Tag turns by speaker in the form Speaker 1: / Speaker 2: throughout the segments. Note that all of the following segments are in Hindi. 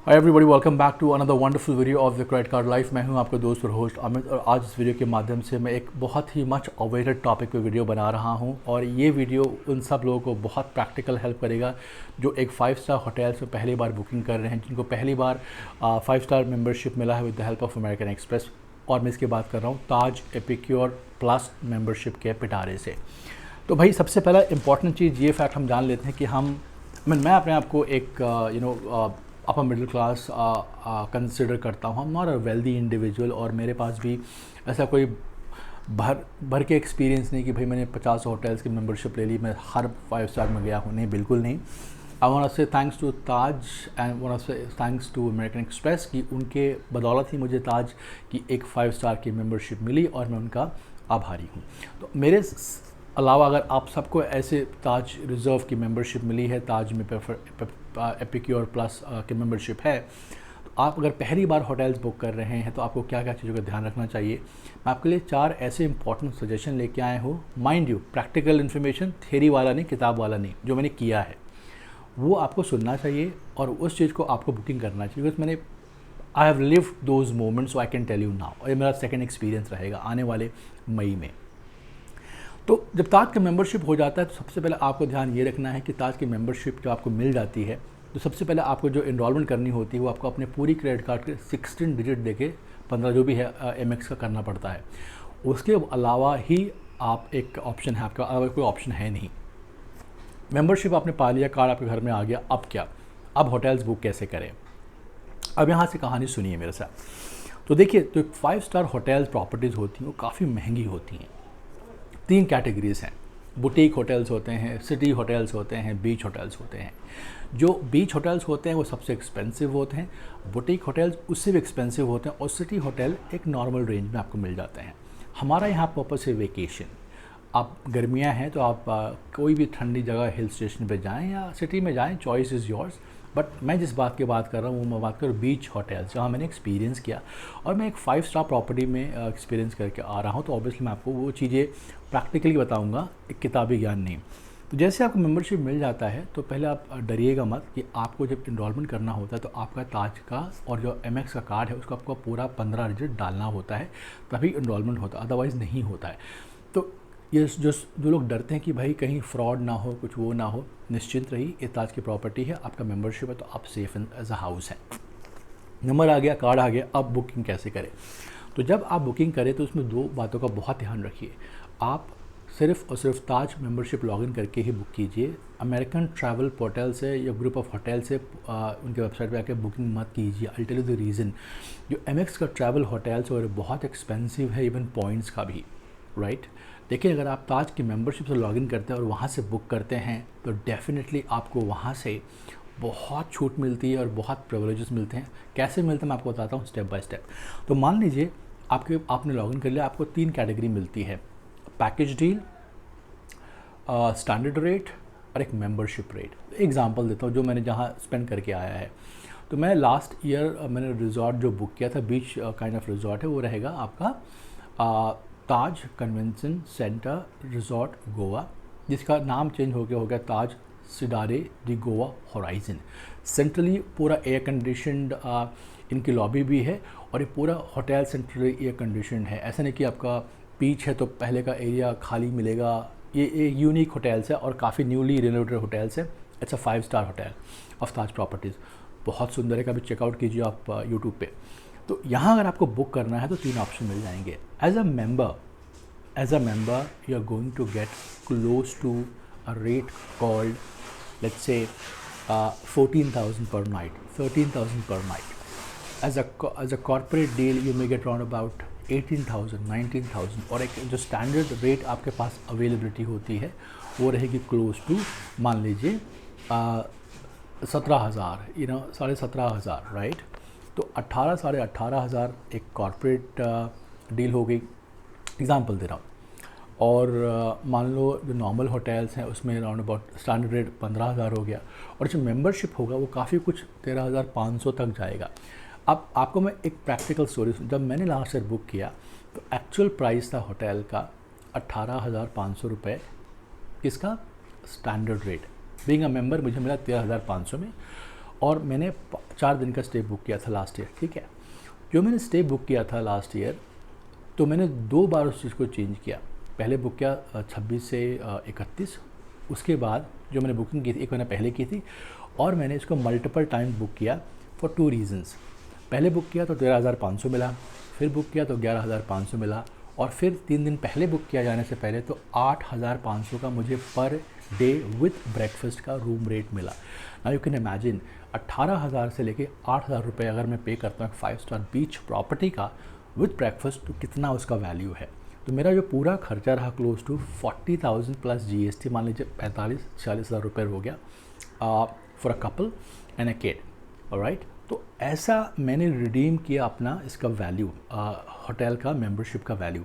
Speaker 1: Hi everybody, welcome back to another wonderful video of the credit card life. मैं हूं आपका दोस्त और होस्ट अमित, और आज इस वीडियो के माध्यम से मैं एक बहुत ही मच अवेटेड टॉपिक पे वीडियो बना रहा हूं। और ये वीडियो उन सब लोगों को बहुत प्रैक्टिकल हेल्प करेगा जो एक 5 स्टार होटल्स में पहली बार बुकिंग कर रहे हैं, जिनको पहली बार 5 स्टार मेंबरशिप मिला है with the help of American express. और मैं इसकी बात कर रहा हूँ ताज एपिक्योर प्लस मेंबरशिप के पिटारे से। तो भाई, सबसे पहला इंपॉर्टेंट चीज़ ये फैक्ट हम जान लेते हैं कि मैं अपने आप को एक अपर मिडिल क्लास कंसिडर करता हूँ। हम नॉट अ वेल्दी इंडिविजुअल, और मेरे पास भी ऐसा कोई भर भर के एक्सपीरियंस नहीं कि भाई मैंने 50 होटल्स की मेंबरशिप ले ली, मैं हर 5 स्टार में गया हूँ। नहीं, बिल्कुल नहीं। I want to say thanks to Taj and want to say thanks to American Express कि उनके बदौलत ही मुझे ताज की एक 5 स्टार की मेंबरशिप मिली, और मैं उनका आभारी हूँ। तो मेरे अलावा अगर आप सबको ऐसे ताज रिज़र्व की मेंबरशिप मिली है, ताज में एपिक्योर प्लस की मेंबरशिप है, तो आप अगर पहली बार होटल्स बुक कर रहे हैं तो आपको क्या क्या चीज़ों का ध्यान रखना चाहिए। मैं आपके लिए 4 ऐसे इंपॉर्टेंट सजेशन लेके आए हूँ। Mind you, practical information, theory वाला नहीं, किताब वाला नहीं, जो मैंने किया है वो आपको सुनना चाहिए और उस चीज़ को आपको बुकिंग करना चाहिए। बिकॉज मैंने I have lived those moments, so I can tell you now. और ये मेरा सेकेंड एक्सपीरियंस रहेगा आने वाले मई में। तो जब ताज का मेंबरशिप हो जाता है तो सबसे पहले आपको ध्यान ये रखना है कि ताज की मेंबरशिप जो आपको मिल जाती है, तो सबसे पहले आपको जो इनरोलमेंट करनी होती है वो आपको अपने पूरी क्रेडिट कार्ड के 16 डिजिट देके 15 जो भी है एमएक्स का करना पड़ता है। उसके अलावा ही आप एक ऑप्शन है, आपका अलावा कोई ऑप्शन है नहीं। मेंबरशिप आपने पा लिया, कार्ड आपके घर में आ गया, अब क्या? अब होटल्स बुक कैसे करें? अब यहाँ से कहानी सुनिए मेरे साथ। तो देखिए, तो 5 स्टार होटल्स प्रॉपर्टीज़ होती हैं वो काफ़ी महंगी होती हैं। 3 कैटेगरीज़ हैं। बुटीक होटल्स होते हैं, सिटी होटल्स होते हैं, बीच होटल्स होते हैं। जो बीच होटल्स होते हैं वो सबसे एक्सपेंसिव होते हैं, बुटीक होटल्स उससे भी एक्सपेंसिव होते हैं, और सिटी होटल एक नॉर्मल रेंज में आपको मिल जाते हैं। हमारा यहाँ पर्पस है वेकेशन। आप गर्मियाँ हैं तो आप कोई भी ठंडी जगह हिल स्टेशन पे जाएं या सिटी में जाएं, चॉइस इज़ योर्स। बट मैं जिस बात की बात कर रहा हूँ वो मैं बात कर रहा हूँ बीच होटल्स, जहाँ मैंने एक्सपीरियंस किया, और मैं एक 5 स्टार प्रॉपर्टी में एक्सपीरियंस करके आ रहा हूँ। तो ऑब्वियसली मैं आपको वो चीज़ें प्रैक्टिकली बताऊँगा, एक किताबी ज्ञान नहीं। तो जैसे आपको मेंबरशिप मिल जाता है तो पहले आप डरिएगा मत कि आपको जब इनरोलमेंट करना होता है तो आपका ताज का और जो एमएक्स का कार्ड है उसको आपको पूरा 15 डिजिट डालना होता है, तभी इनरोलमेंट होता है, अदरवाइज़ नहीं होता है। तो ये जो लोग डरते हैं कि भाई कहीं फ्रॉड ना हो, कुछ वो ना हो, निश्चिंत रहिए, ये ताज की प्रॉपर्टी है, आपका मेंबरशिप है, तो आप सेफ एज अ हाउस है। नंबर आ गया, कार्ड आ गया, अब बुकिंग कैसे करें? तो जब आप बुकिंग करें तो उसमें 2 बातों का बहुत ध्यान रखिए। आप सिर्फ और सिर्फ ताज मेंबरशिप लॉगिन करके ही बुक कीजिए। अमेरिकन ट्रैवल पोर्टल से या ग्रुप ऑफ होटल से उनके वेबसाइट पे आके बुकिंग मत कीजिए। I tell you the reason. जो एमएक्स का ट्रैवल होटल्स और बहुत एक्सपेंसिव है, इवन पॉइंट्स का भी, राइट। देखिए, अगर आप ताज की मेंबरशिप से लॉगिन करते हैं और वहाँ से बुक करते हैं तो डेफिनेटली आपको वहाँ से बहुत छूट मिलती है और बहुत प्रिविलेजेस मिलते हैं। कैसे मिलते हैं मैं आपको बताता हूँ स्टेप बाय स्टेप। तो मान लीजिए आपने लॉगिन कर लिया, आपको 3 कैटेगरी मिलती है: पैकेज डील, स्टैंडर्ड रेट और एक मेंबरशिप रेट। एग्जांपल देता हूँ जो मैंने जहाँ स्पेंड करके आया है। तो मैं लास्ट ईयर मैंने रिजॉर्ट जो बुक किया था, बीच काइंड ऑफ रिजॉर्ट है, वो रहेगा आपका ताज कन्वेंशन सेंटर रिजॉर्ट गोवा, जिसका नाम चेंज हो गया ताज सिडारे दी गोवा होराइजन। सेंट्रली पूरा एयर कंडीशनड इनकी लॉबी भी है, और ये पूरा होटल सेंट्रली एयर कंडीशनड है। ऐसा नहीं कि आपका बीच है तो पहले का एरिया खाली मिलेगा। ये यूनिक होटल्स है और काफ़ी न्यूली रिनोवेटेड होटल्स है। It's a 5 star hotel of Taj properties. बहुत सुंदर है, कभी चेकआउट कीजिए आप यूट्यूब पे। तो यहाँ अगर आपको बुक करना है तो 3 ऑप्शन मिल जाएंगे। As a member you are going to get close to a rate called, let's say, 14,000 per night, 13,000 per night. As a corporate deal you may get around about 18,000, 19,000, और एक जो स्टैंडर्ड रेट आपके पास अवेलेबिलिटी होती है वो रहेगी क्लोज टू, मान लीजिए 17,000, 17,500, राइट। तो 18, 18,500 एक कॉर्पोरेट डील हो गई, एग्जांपल दे रहा हूँ। और मान लो जो नॉर्मल होटल्स हैं उसमें अराउंड अबाउट स्टैंडर्ड रेट 15,000 हो गया, और जो मेंबरशिप होगा वो काफ़ी कुछ 13,500 तक जाएगा। अब आपको मैं एक प्रैक्टिकल स्टोरी, जब मैंने लास्ट ईयर बुक किया तो एक्चुअल प्राइस था होटल का 18,500 रुपये, किसका? Standard rate. Being a member मुझे मिला 13,500 में, और मैंने 4 दिन का स्टे बुक किया था लास्ट ईयर, ठीक है। जो मैंने स्टे बुक किया था लास्ट ईयर, तो मैंने 2 बार उस चीज़ को चेंज किया। पहले बुक किया 26 से 31, उसके बाद जो मैंने बुकिंग की थी 1 महीना पहले की थी, और मैंने इसको मल्टीपल टाइम बुक किया फॉर 2 रीज़न्स। पहले बुक किया तो 13,500 मिला, फिर बुक किया तो 11,500 मिला, और फिर 3 दिन पहले बुक किया जाने से पहले तो 8,500 का मुझे पर डे विथ ब्रेकफास्ट का रूम रेट मिला। नाउ यू कैन इमेजिन 18,000 से लेके 8,000 रुपये अगर मैं पे करता हूँ 5 स्टार बीच प्रॉपर्टी का विथ ब्रेकफास्ट, तो कितना उसका वैल्यू है। तो मेरा जो पूरा खर्चा रहा क्लोज टू 40,000 प्लस GST, मान लीजिए 45-46,000 रुपये हो गया for a couple and a kid, alright. तो ऐसा मैंने रिडीम किया अपना इसका वैल्यू, होटल का मेंबरशिप का वैल्यू।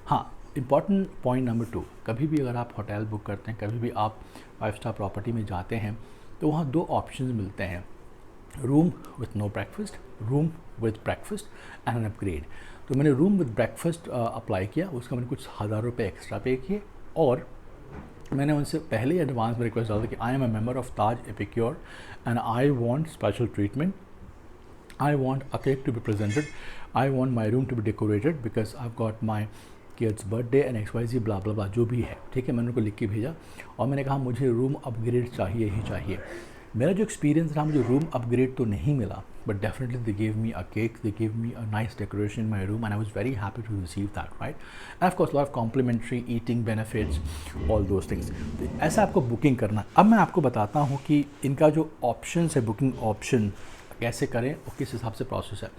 Speaker 1: हाँ, इम्पॉर्टेंट पॉइंट नंबर 2, कभी भी अगर आप होटल बुक करते हैं, कभी भी आप 5 स्टार प्रॉपर्टी में जाते हैं, तो वहाँ 2 ऑप्शंस मिलते हैं, room with no breakfast, room with breakfast and an upgrade. तो मैंने रूम विथ ब्रेकफास्ट अप्लाई किया, उसका मैंने कुछ 1,000 रुपये एक्स्ट्रा पे किए, और मैंने उनसे पहले ही एडवांस में रिक्वेस्ट डाला कि I am a member of Taj Epicure and I want special treatment, I want a cake to be presented, I want my room to be decorated because I got my kids birthday and XYZ blah blah blah, जो भी है, ठीक है। मैंने उनको लिख के भेजा और मैंने कहा मुझे रूम अपग्रेड चाहिए ही चाहिए। मेरा जो एक्सपीरियंस रहा, मुझे रूम अपग्रेड तो नहीं मिला, but definitely they give me a cake, they give me a nice decoration in my room and I was very happy to receive that, right. And of course lot of complimentary eating benefits, all those things. तो ऐसा आपको बुकिंग करना। अब मैं आपको बताता हूँ कि इनका जो ऑप्शन है, बुकिंग ऑप्शन कैसे करें और किस हिसाब से प्रोसेस है।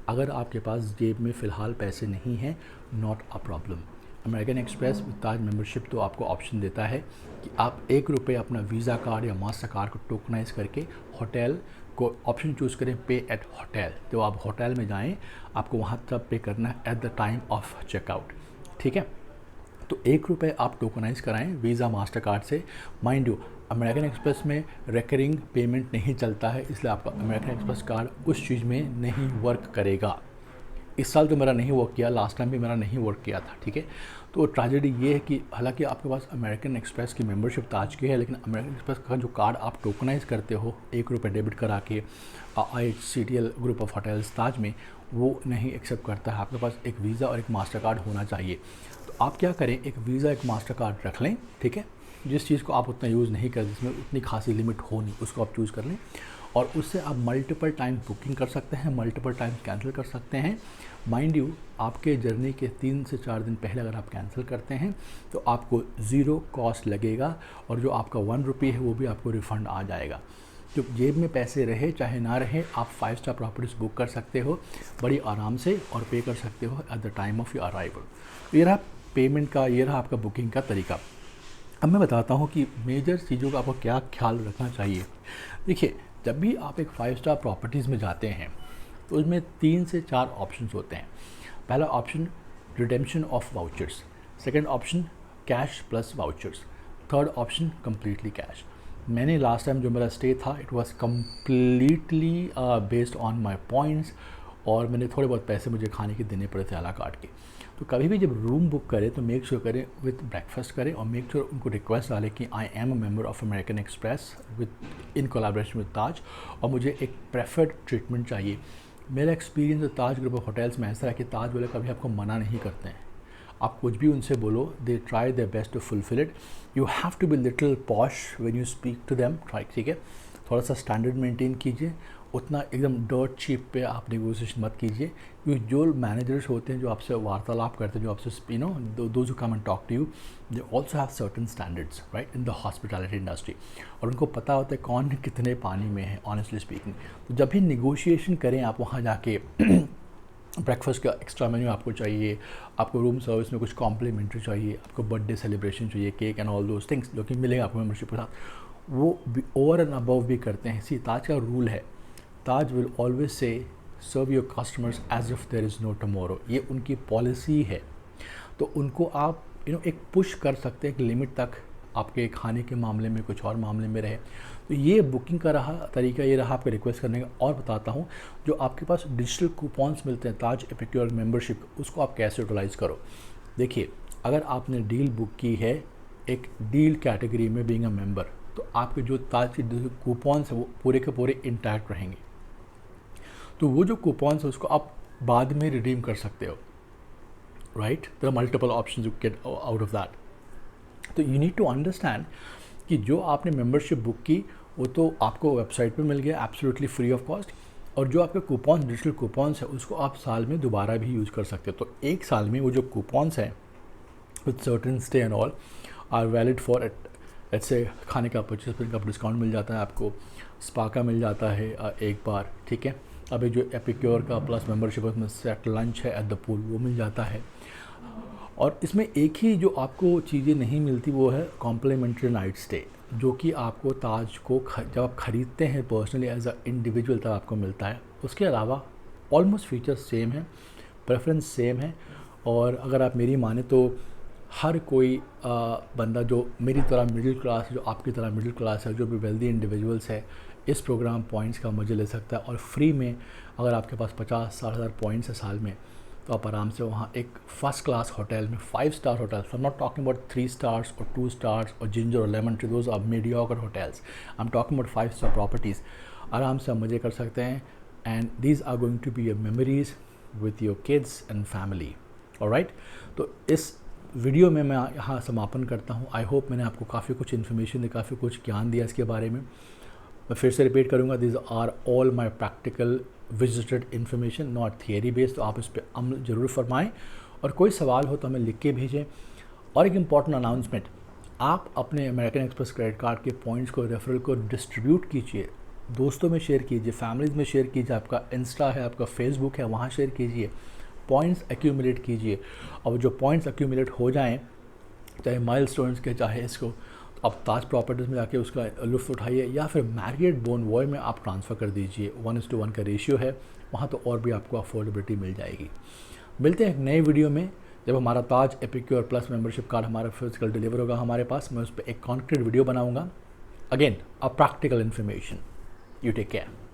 Speaker 1: अगर आपके पास जेब में फ़िलहाल पैसे नहीं हैं, not a problem. American Express with Taj membership तो आपको ऑप्शन देता है कि आप ₹1 अपना वीज़ा कार्ड या मास्टर कार्ड को टोकनाइज करके होटल को ऑप्शन चूज़ करें, पे एट होटल। तो आप होटल में जाएं, आपको वहाँ तब पे करना है at the time of checkout, ठीक है। तो ₹1 आप टोकनाइज कराएं वीज़ा मास्टर कार्ड से। माइंड यू, अमेरिकन एक्सप्रेस में रिकरिंग पेमेंट नहीं चलता है, इसलिए आपका अमेरिकन एक्सप्रेस कार्ड उस चीज़ में नहीं वर्क करेगा। इस साल तो मेरा नहीं वर्क किया, लास्ट टाइम भी मेरा नहीं वर्क किया था, ठीक है। तो ट्रेजेडी ये है कि हालांकि आपके पास अमेरिकन एक्सप्रेस की मेंबरशिप ताज की है, लेकिन अमेरिकन एक्सप्रेस का जो कार्ड आप टोकनाइज करते हो ₹1 डेबिट करा के IHCTL ग्रुप ऑफ होटल्स ताज में, वो नहीं एक्सेप्ट करता है। आपके पास एक वीज़ा और एक मास्टर कार्ड होना चाहिए। तो आप क्या करें, एक वीज़ा एक मास्टर कार्ड रख लें, ठीक है। जिस चीज़ को आप उतना यूज़ नहीं करते, जिसमें उतनी खासी लिमिट हो नहीं, उसको आप चूज़ कर लें, और उससे आप मल्टीपल टाइम बुकिंग कर सकते हैं, मल्टीपल टाइम कैंसिल कर सकते हैं। माइंड यू, आपके जर्नी के 3 से 4 दिन पहले अगर आप कैंसिल करते हैं तो आपको 0 कॉस्ट लगेगा, और जो आपका ₹1 है वो भी आपको रिफ़ंड आ जाएगा। जो जेब में पैसे रहे चाहे ना रहे, आप 5 स्टार प्रॉपर्टीज़ बुक कर सकते हो बड़ी आराम से, और पे कर सकते हो eight the time of your arrival. तो ये रहा पेमेंट का, ये रहा आपका बुकिंग का तरीका। अब मैं बताता हूँ कि मेजर चीज़ों का आपको क्या ख्याल रखना चाहिए। देखिए, जब भी आप एक 5 स्टार प्रॉपर्टीज़ में जाते हैं तो उसमें 3 से 4 ऑप्शंस होते हैं। पहला option redemption of vouchers, second option cash plus vouchers, third option completely cash. मैंने लास्ट टाइम जो मेरा स्टे था, it was completely based on my points, और मैंने थोड़े बहुत पैसे मुझे खाने के देने पड़े थे अला कार्ड के। तो कभी भी जब रूम बुक करें तो मेक श्योर करें विद ब्रेकफास्ट करें, और मेक श्योर उनको रिक्वेस्ट डालें कि I am a member of American Express with in collaboration with Taj, और मुझे एक प्रेफर्ड ट्रीटमेंट चाहिए। मेरा experience Taj group of hotels में ऐसा है कि ताज वाले कभी आपको मना नहीं करते हैं। आप कुछ भी उनसे बोलो, they try their best to fulfil it. You have to be little posh when you speak to them, try, ठीक है। थोड़ा सा स्टैंडर्ड मेंटेन कीजिए, उतना एकदम डर्ट चीप पे आप नेगोशिएशन मत कीजिए, क्योंकि जो मैनेजर्स होते हैं जो आपसे वार्तालाप करते हैं, जो आपसे those who come and talk to you, they also have certain standards right in the hospitality industry, और उनको पता होता है कौन कितने पानी में है, ऑनेस्टली स्पीकिंग। तो जब भी नेगोशिएशन करें आप वहाँ जाके ब्रेकफास्ट का एक्स्ट्रा मेन्यू आपको चाहिए, आपको रूम सर्विस में कुछ कॉम्प्लीमेंट्री चाहिए, आपको बर्थडे सेलिब्रेशन चाहिए, cake and all those things जो कि मिलेगा आपको मेम्बरशिप के साथ, वो ओवर एंड अबव भी करते हैं। सी, ताज का रूल है, ताज will always say serve your customers as if there is no tomorrow, ये उनकी पॉलिसी है। तो उनको आप एक पुश कर सकते हैं एक लिमिट तक, आपके खाने के मामले में, कुछ और मामले में रहे। तो ये बुकिंग का रहा तरीका, ये रहा आपका रिक्वेस्ट करने का। और बताता हूँ, जो आपके पास डिजिटल कूपन्स मिलते हैं ताज एपिक्योर मेंबरशिप, उसको आप कैसे यूटिलाइज़ करो। देखिए, अगर आपने डील बुक की है एक डील कैटेगरी में बीइंग अ मेंबर, तो आपके जो ताज के जो कूपन्स हैं वो पूरे के पूरे इंटैक्ट रहेंगे। तो वो जो कूपन्स है उसको आप बाद में रिडीम कर सकते हो, right. There are multiple options you get out of that. तो यू नीड टू अंडरस्टैंड कि जो आपने मेंबरशिप बुक की वो तो आपको वेबसाइट पे मिल गया एब्सोल्युटली फ्री ऑफ कॉस्ट, और जो आपके कूपन्स डिजिटल कूपन्स है उसको आप साल में दोबारा भी यूज़ कर सकते हो। तो एक साल में वो जो कूपन्स हैं with certain stay and all are valid for let's say खाने का 25% का डिस्काउंट मिल जाता है आपको, स्पा का मिल जाता है एक बार, ठीक है। अभी जो एपिक्योर का प्लस मेंबरशिप है उसमें सेट लंच है एट द पूल वो मिल जाता है। और इसमें एक ही जो आपको चीज़ें नहीं मिलती वो है कॉम्प्लीमेंट्री नाइट स्टे, जो कि आपको ताज को जब आप ख़रीदते हैं पर्सनली एज अ इंडिविजुअल तब आपको मिलता है। उसके अलावा ऑलमोस्ट फीचर्स सेम है, प्रेफरेंस सेम है। और अगर आप मेरी माने तो हर कोई बंदा जो मेरी तरह मिडिल क्लास है, जो आपकी तरह मिडिल क्लास है, जो भी वेल्दी इंडिविजुअल्स है, इस प्रोग्राम पॉइंट्स का मज़े ले सकता है। और फ्री में अगर आपके पास 50-60 हज़ार पॉइंट्स है साल में, तो आप आराम से वहाँ एक फर्स्ट क्लास होटल में 5 star hotel, I am not talking about 3 stars और 2 स्टार्स और जिंजर और Lemon Tree, those are mediocre hotels, I am talking about 5 star properties. आराम से आप मज़े कर सकते हैं and these are going to be your memories with your kids and family, alright. तो इस वीडियो में मैं यहाँ समापन करता हूँ। आई होप मैंने आपको काफ़ी कुछ इन्फॉर्मेशन दी, काफ़ी कुछ ज्ञान दिया इसके बारे में। मैं फिर से रिपीट करूँगा, this are all my practical visited information, not theory based. तो आप इस पर अमल ज़रूर फरमाएँ और कोई सवाल हो तो हमें लिख के भेजें। और एक इम्पॉर्टेंट अनाउंसमेंट, आप अपने अमेरिकन एक्सप्रेस क्रेडिट कार्ड के पॉइंट्स को, रेफरल को डिस्ट्रीब्यूट कीजिए, दोस्तों में शेयर कीजिए, फैमिलीज़ में शेयर कीजिए, आपका इंस्टा है, आपका फेसबुक है, वहाँ शेयर कीजिए, पॉइंट्स एक्यूमुलेट कीजिए। और जो पॉइंट्स एक्यूमुलेट हो जाएँ, चाहे माइलस्टोन्स के चाहे इसको, तो आप ताज प्रॉपर्टीज़ में जाके उसका लुत्फ़ उठाइए, या फिर मैरियट बोनवॉय में आप ट्रांसफ़र कर दीजिए। 1:1 का रेशियो है वहाँ, तो और भी आपको अफोर्डेबिलिटी मिल जाएगी। मिलते हैं एक नए वीडियो में जब हमारा Taj Epicure plus membership card हमारा फिजिकल डिलीवर होगा हमारे पास। मैं उस पर एक कॉन्क्रीट वीडियो बनाऊँगा, again a practical information. You take care.